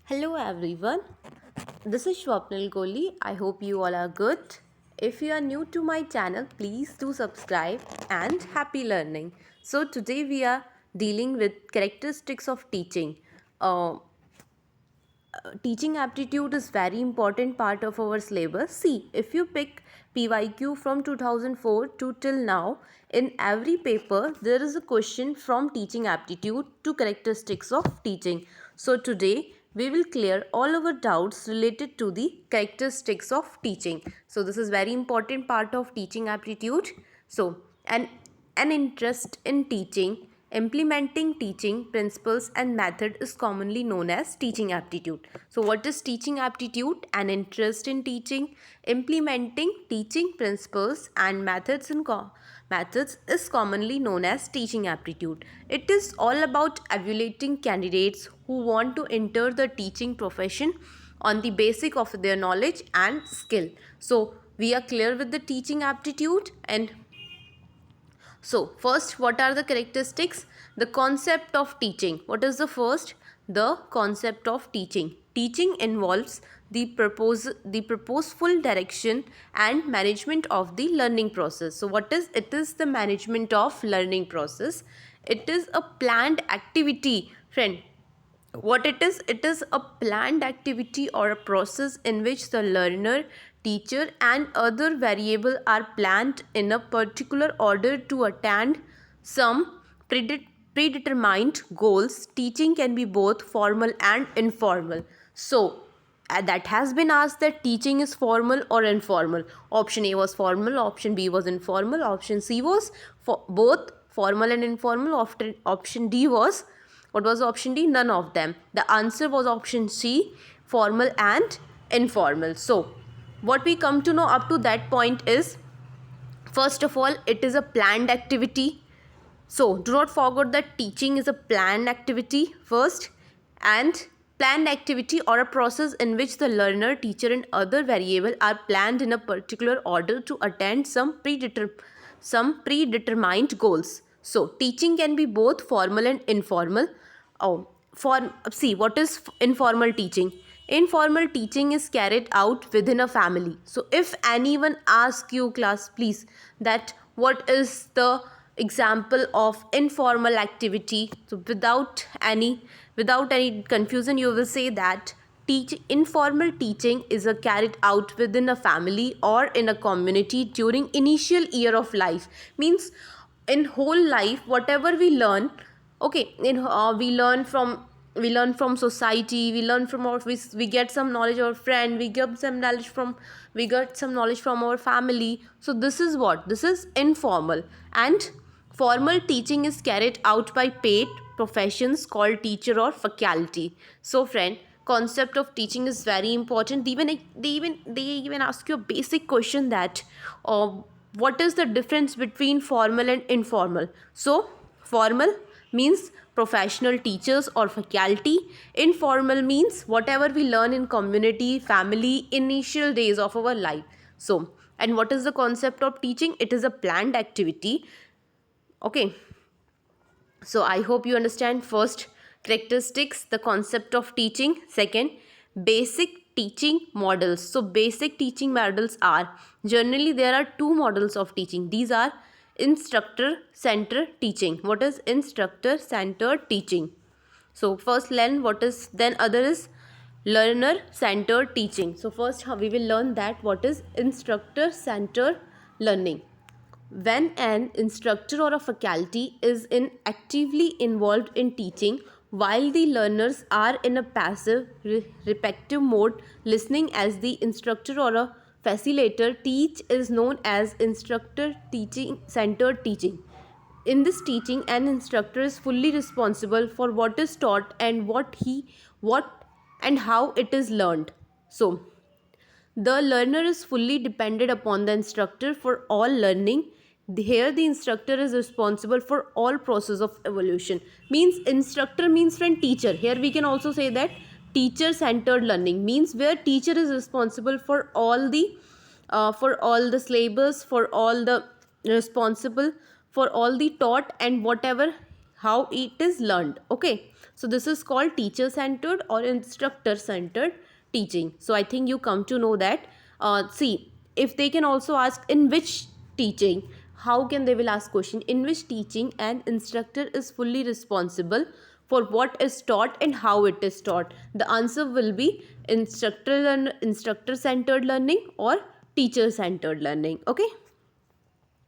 Hello everyone, this is Swapnil Kohli. I hope you all are good. If you are new to my channel, please do subscribe and happy learning. So today we are dealing with characteristics of teaching. Uh, Teaching aptitude is very important part of our syllabus. See, if you pick PYQ from 2004 to till now, in every paper there is a question from teaching aptitude to characteristics of teaching. So today we will clear all our doubts related to the characteristics of teaching. So this is very important part of teaching aptitude. So an interest in teaching, implementing teaching principles and method is commonly known as teaching aptitude. So what is teaching aptitude? An interest in teaching, implementing teaching principles and methods is commonly known as teaching aptitude. It is all about evaluating candidates who want to enter the teaching profession on the basic of their knowledge and skill. So we are clear with the teaching aptitude. And so, first, what are the characteristics? The concept of teaching. What is the first? The concept of teaching. Teaching involves the purposeful direction and management of the learning process. So, what is it? Is the management of learning process. It is a planned activity, friend. What it is a planned activity or a process in which the learner, teacher and other variable are planned in a particular order to attain some predetermined goals. Teaching can be both formal and informal. So that has been asked that teaching is formal or informal. Option A was formal, option B was informal, option C was for both formal and informal, option D was, what was option D? None of them. The answer was option C, formal and informal. So what we come to know up to that point is, first of all, it is a planned activity. So do not forget that teaching is a planned activity first, and planned activity or a process in which the learner, teacher and other variable are planned in a particular order to attain some predetermined goals. So teaching can be both formal and informal. See, what is informal teaching? Informal teaching is carried out within a family. So if anyone asks you, class, please, that what is the example of informal activity, so without any confusion you will say that informal teaching is a carried out within a family or in a community during initial year of life. Means in whole life whatever we learn, okay, we learn from society, we learn from we get some knowledge of our friend, we get some knowledge from our family. So this is what, this is informal. And formal teaching is carried out by paid professions called teacher or faculty. So friend, concept of teaching is very important. They even ask you a basic question that what is the difference between formal and informal. So formal means professional teachers or faculty. Informal means whatever we learn in community, family, initial days of our life. So, and what is the concept of teaching? It is a planned activity. Okay, so I hope you understand. First, characteristics, the concept of teaching. Second, basic teaching models. So basic teaching models are, generally there are two models of teaching. These are instructor centered teaching. What is instructor centered teaching? So first learn what is, then other is learner centered teaching. So first we will learn that what is instructor centered learning. When an instructor or a faculty is actively involved in teaching while the learners are in a passive receptive mode listening as the instructor or a facilitator teach, is known as instructor teaching centered teaching. In this teaching, an instructor is fully responsible for what is taught and what and how it is learned. So the learner is fully dependent upon the instructor for all learning. Here the instructor is responsible for all process of evolution. Means instructor means friend teacher. Here we can also say that teacher centered learning means where teacher is responsible for all the syllabus, for all the responsible for all the taught and whatever how it is learned. Okay, So this is called teacher centered or instructor centered teaching. So I think you come to know that. See, if they can also ask in which teaching, how can they will ask question in which teaching an instructor is fully responsible for what is taught and how it is taught. The answer will be instructor centered learning or teacher centered learning. Okay,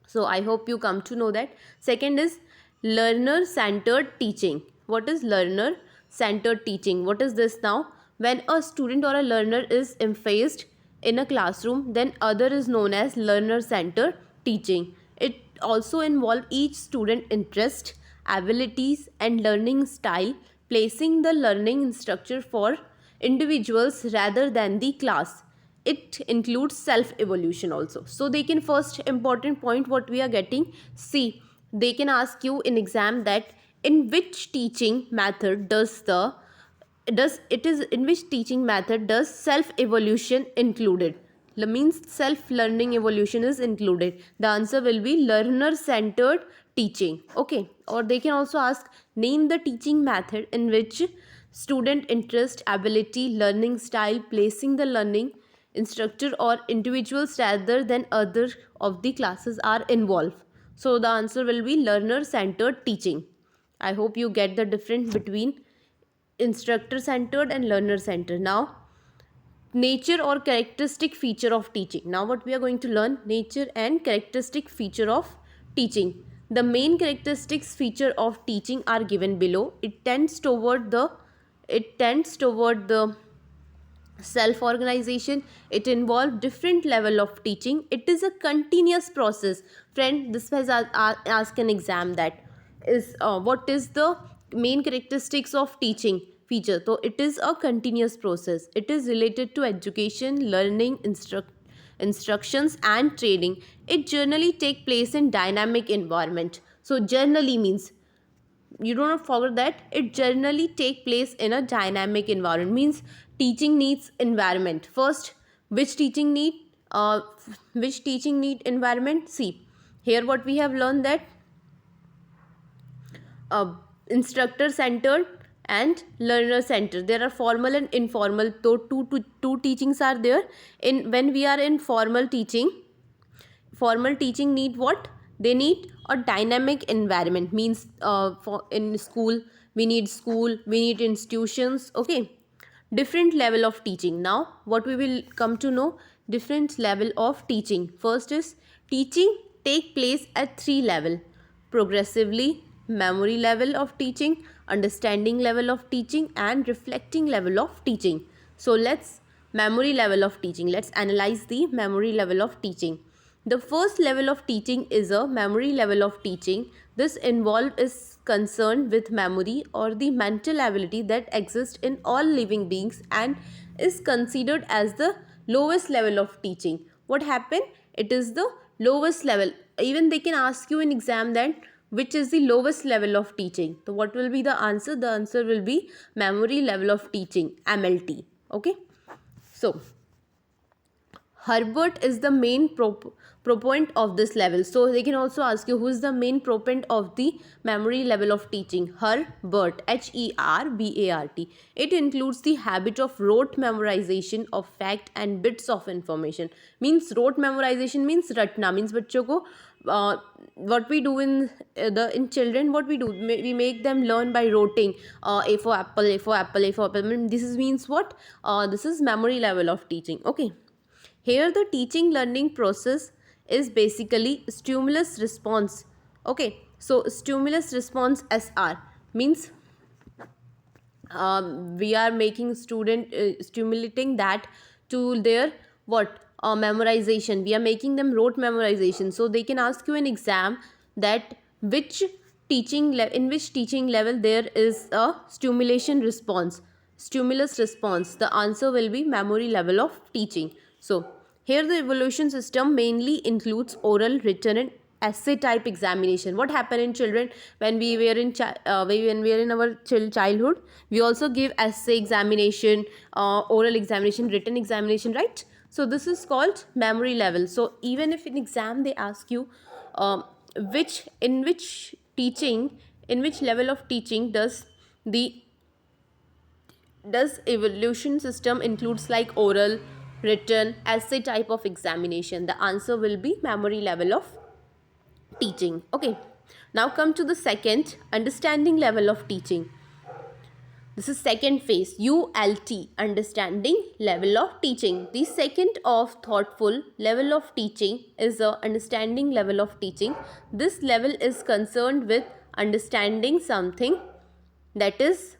so I hope you come to know that. Second is learner centered teaching. What is learner centered teaching? What is this now? When a student or a learner is emphasized in a classroom, then other is known as learner centered teaching. It also involve each student interest, abilities and learning style, placing the learning structure for individuals rather than the class. It includes self evolution also. So they can, first important point what we are getting, see, they can ask you in exam that in which teaching method does it is in which teaching method does self evolution included. Means self learning evolution is included. The answer will be learner centered teaching. Okay, or they can also ask name the teaching method in which student interest, ability, learning style, placing the learning instructor or individuals rather than other of the classes are involved. So the answer will be learner centered teaching. I hope you get the difference between instructor centered and learner centered. Now, nature or characteristic feature of teaching. Now what we are going to learn, nature and characteristic feature of teaching. The main characteristics feature of teaching are given below. It tends toward the self organization. It involves different level of teaching. It is a continuous process. Friend, this has asked an exam that is what is the main characteristics of teaching feature. So it is a continuous process. It is related to education, learning, instructions and training. It generally take place in dynamic environment. So generally means, you do not forget that it generally take place in a dynamic environment. Means teaching needs environment. First, which teaching need uh, which teaching need environment? See, here what we have learned that uh, instructor centered and learner centered. There are formal and informal. So two teachings are there. In when we are in formal teaching need what? They need a dynamic environment. Means for in school we need institutions. Okay, different level of teaching. Now what we will come to know, different level of teaching. First is teaching take place at three level: progressively, memory level of teaching, understanding level of teaching and reflecting level of teaching. So let's let's analyze the memory level of teaching. The first level of teaching is a memory level of teaching. This involved is concerned with memory or the mental ability that exists in all living beings and is considered as the lowest level of teaching. What happened? It is the lowest level. Even they can ask you in exam that which is the lowest level of teaching. So what will be the answer? The answer will be memory level of teaching, MLT. Okay. So Herbert is the main proponent of this level. So they can also ask you who is the main proponent of the memory level of teaching. Herbert, Herbart. It includes the habit of rote memorization of fact and bits of information. Means rote memorization means ratna. Means बच्चों को what we do in children, what we do, we make them learn by roting. A for apple, A for apple, A for apple. This means what? This is memory level of teaching. Okay. Here the teaching learning process is basically stimulus response. Okay, so stimulus response SR means we are making student stimulating that to their what memorization. We are making them rote memorization. So they can ask you an exam that which in which teaching level there is a stimulus response. The answer will be memory level of teaching. So here the evaluation system mainly includes oral, written and essay type examination. What happened in children when we were in when we are in our childhood? We also give essay examination, oral examination, written examination, right? So this is called memory level. So even if in exam they ask you in which level of teaching does the Does evaluation system includes like oral, written, essay type of examination? The answer will be memory level of teaching. Okay, now come to the second, understanding level of teaching. This is second phase, ULT, understanding level of teaching. The second of thoughtful level of teaching is the understanding level of teaching. This level is concerned with understanding something, that is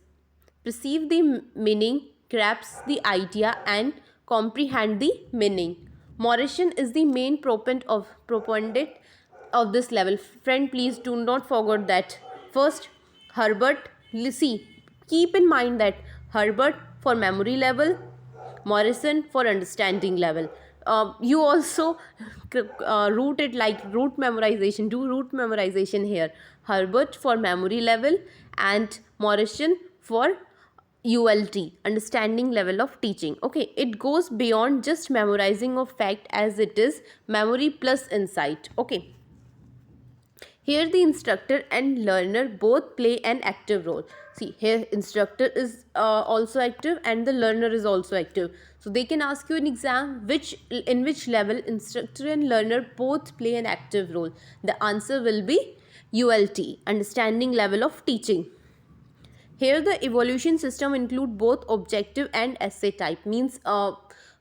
perceive the meaning, grasp the idea and comprehend the meaning. Moration is the main proponent of this level. Friend, please do not forget that. First, Herbert, see, keep in mind that Herbert for memory level, Morrison for understanding level. You also root it like root memorization. Do root memorization here. Herbert for memory level and Morrison for ULT, understanding level of teaching. Okay, it goes beyond just memorizing of fact, as it is memory plus insight. Okay, here the instructor and learner both play an active role. See, here instructor is also active and the learner is also active. So they can ask you in exam in which level instructor and learner both play an active role. The answer will be ULT, understanding level of teaching. Here the evaluation system include both objective and essay type. Means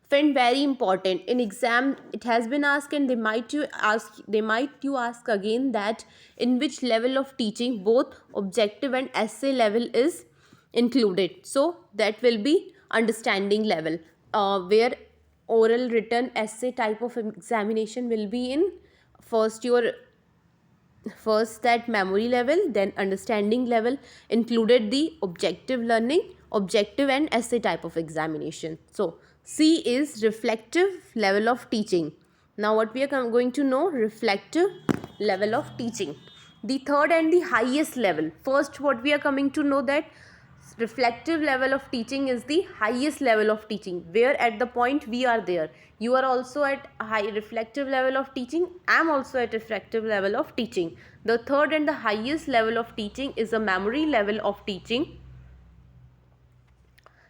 friend, very important in exam it has been asked, and they might you ask again that in which level of teaching both objective and essay level is included. So that will be understanding level, where oral, written, essay type of examination will be in first that memory level, then understanding level included the objective learning, objective and essay type of examination. So C is reflective level of teaching. Now what we are going to know, reflective level of teaching, the third and the highest level. First, what we are coming to know that reflective level of teaching is the highest level of teaching, where at the point we are there, you are also at high reflective level of teaching, I am also at reflective level of teaching. The third and the highest level of teaching is a memory level of teaching.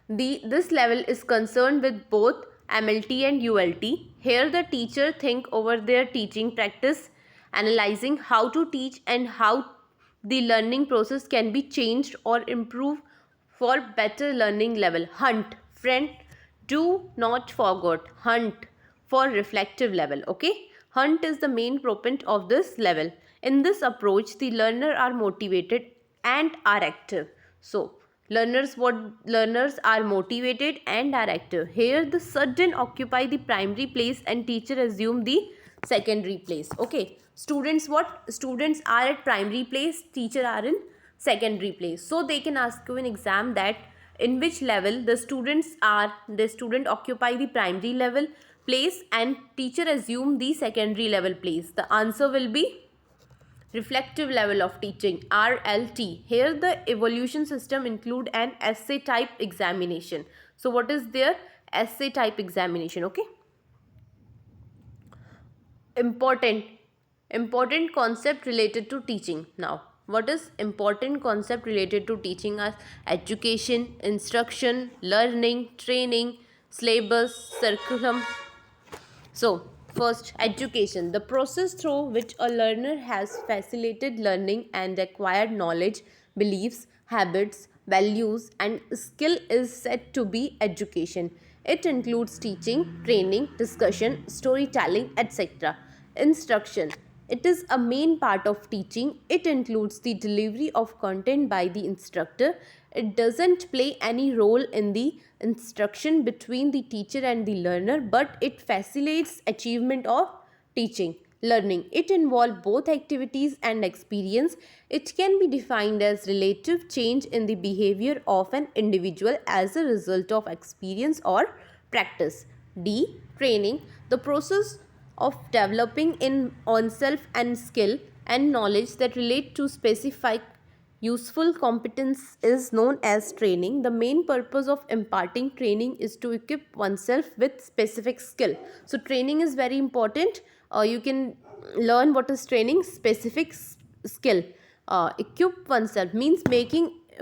This level is concerned with both MLT and ULT. Here the teacher think over their teaching practice, analyzing how to teach and how the learning process can be changed or improved for better learning level. Hunt, friend, do not forget Hunt for reflective level. Okay, Hunt is the main proponent of this level. In this approach, the learner are motivated and are active. So learners are motivated and are active. Here the student occupy the primary place and teacher assume the secondary place. Okay, students are at primary place, teacher are in secondary place. So they can ask you in exam that in which level the student occupy the primary level place and teacher assume the secondary level place. The answer will be reflective level of teaching, RLT. Here the evaluation system include an essay type examination. So what is their essay type examination? Okay, important concept related to teaching. Now what is important concept related to teaching are education, instruction, learning, training, syllabus, curriculum. So, first, education, the process through which a learner has facilitated learning and acquired knowledge, beliefs, habits, values, and skill is said to be education. It includes teaching, training, discussion, storytelling, etc. Instruction. It is a main part of teaching. It includes the delivery of content by the instructor. It doesn't play any role in the instruction between the teacher and the learner, but it facilitates achievement of teaching, learning. It involves both activities and experience. It can be defined as relative change in the behavior of an individual as a result of experience or practice. D. Training. The process of developing in oneself and skill and knowledge that relate to specific useful competence is known as training. The main purpose of imparting training is to equip oneself with specific skill. So training is very important. You can learn what is training, specific skill. Equip oneself means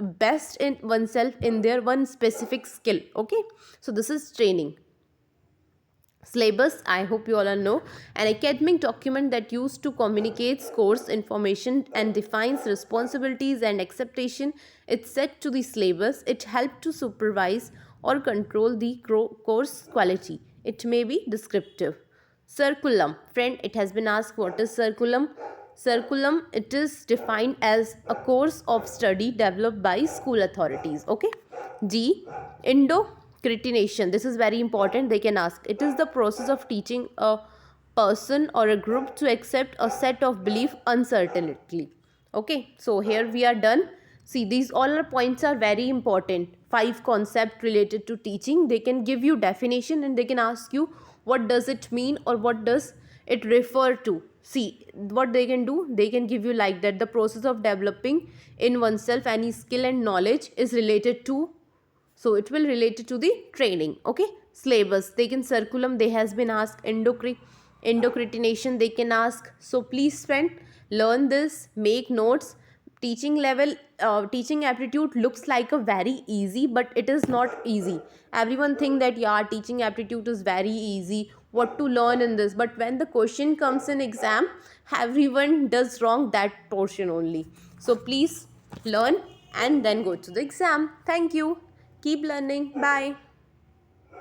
best in oneself in their one specific skill. Okay, so this is training. Syllabus, I hope you all know, an academic document that used to communicate course information and defines responsibilities and expectation. It's set to the syllabus. It helps to supervise or control the course quality. It may be descriptive. Curriculum, friend, it has been asked what is curriculum. Curriculum, it is defined as a course of study developed by school authorities. Okay. D, indoctrination, this is very important, they can ask. It is the process of teaching a person or a group to accept a set of belief uncertainly. Okay, so here we are done. See, these all our points are very important. 5 concepts related to teaching. They can give you definition and they can ask you what does it mean or what does it refer to. See, what they can do, they can give you like that: the process of developing in oneself any skill and knowledge is related to, so it will relate to the training. Okay, syllabus, they can curriculum, they has been asked. Indoctrination they can ask. So please friend, learn this, make notes. Teaching level, teaching aptitude looks like a very easy, but it is not easy. Everyone think that yeah, teaching aptitude is very easy, what to learn in this, but when the question comes in exam, everyone does wrong that portion only. So please learn and then go to the exam. Thank you. Keep learning. Bye.